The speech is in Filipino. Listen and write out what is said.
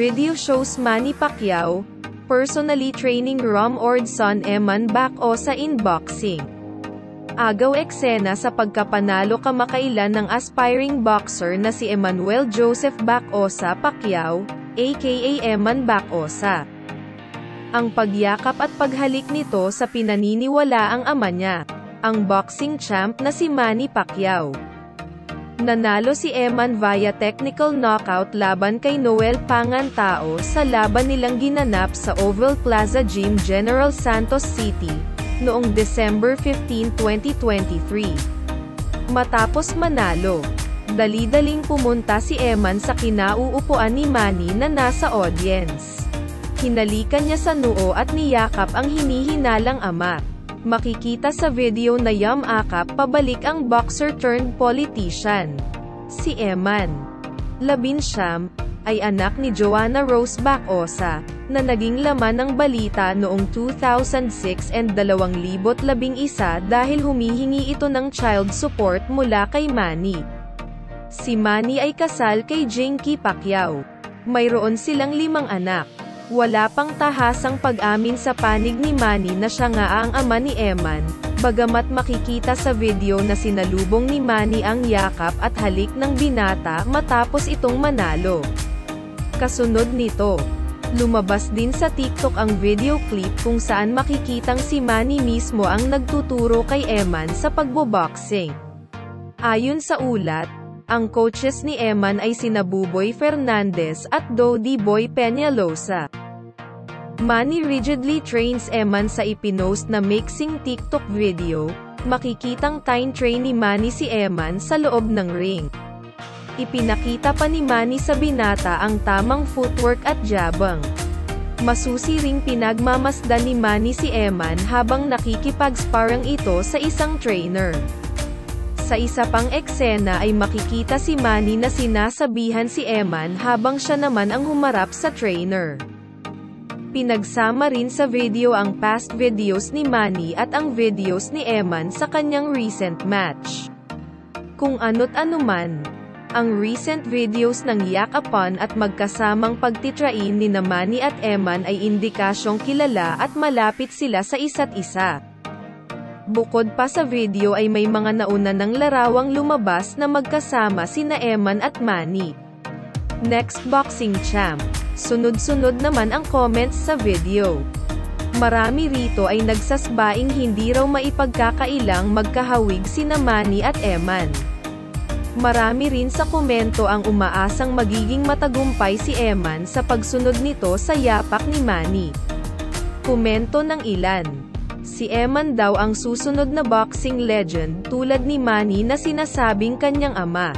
Video shows Manny Pacquiao personally training rumored son Eman Bacosa in boxing. Agaw eksena sa pagkapanalo kamakailan ng aspiring boxer na si Emmanuel Joseph Bacosa Pacquiao, aka Eman Bacosa. Ang pagyakap at paghalik nito sa pinaniniwalaang ama niya, ang boxing champ na si Manny Pacquiao. Nanalo si Eman via technical knockout laban kay Noel Pangantao sa laban nilang ginanap sa Oval Plaza Gym General Santos City, noong December 15, 2023. Matapos manalo, dali-daling pumunta si Eman sa kinauupuan ni Manny na nasa audience. Hinalikan niya sa noo at niyakap ang hinihinalang ama. Makikita sa video na yamakap pabalik ang boxer turned politician. Si Eman, 19, ay anak ni Joanna Rose Bacosa, na naging laman ng balita noong 2006 and 2011 dahil humihingi ito ng child support mula kay Manny. Si Manny ay kasal kay Jinky Pacquiao. Mayroon silang 5 anak. Wala pang tahasang pag-amin sa panig ni Manny na siya nga ang ama ni Eman, bagamat makikita sa video na sinalubong ni Manny ang yakap at halik ng binata matapos itong manalo. Kasunod nito, lumabas din sa TikTok ang video clip kung saan makikitang si Manny mismo ang nagtuturo kay Eman sa pagboboxing. Ayon sa ulat, ang coaches ni Eman ay sina Buboy Fernandez at Dodi Boy Peñalosa. Manny rigidly trains Eman sa ipinost na mixing TikTok video. Makikitang time-train ni Manny si Eman sa loob ng ring. Ipinakita pa ni Manny sa binata ang tamang footwork at jabang. Masusi ring pinagmamasdan ni Manny si Eman habang nakikipag-sparring ito sa isang trainer. Sa isa pang eksena ay makikita si Manny na sinasabihan si Eman habang siya naman ang humarap sa trainer. Pinagsama rin sa video ang past videos ni Manny at ang videos ni Eman sa kanyang recent match. Kung ano't anuman, ang recent videos ng yakapan at magkasamang pagtitrain ni Manny at Eman ay indikasyong kilala at malapit sila sa isa't isa. Bukod pa sa video ay may mga nauna ng larawang lumabas na magkasama sina Eman at Manny. Next boxing champ. Sunod-sunod naman ang comments sa video. Marami rito ay nagsasbaing hindi raw maipagkakailang magkahawig sina Manny at Eman. Marami rin sa komento ang umaasang magiging matagumpay si Eman sa pagsunod nito sa yapak ni Manny. Komento ng ilan, si Eman daw ang susunod na boxing legend tulad ni Manny na sinasabing kanyang ama.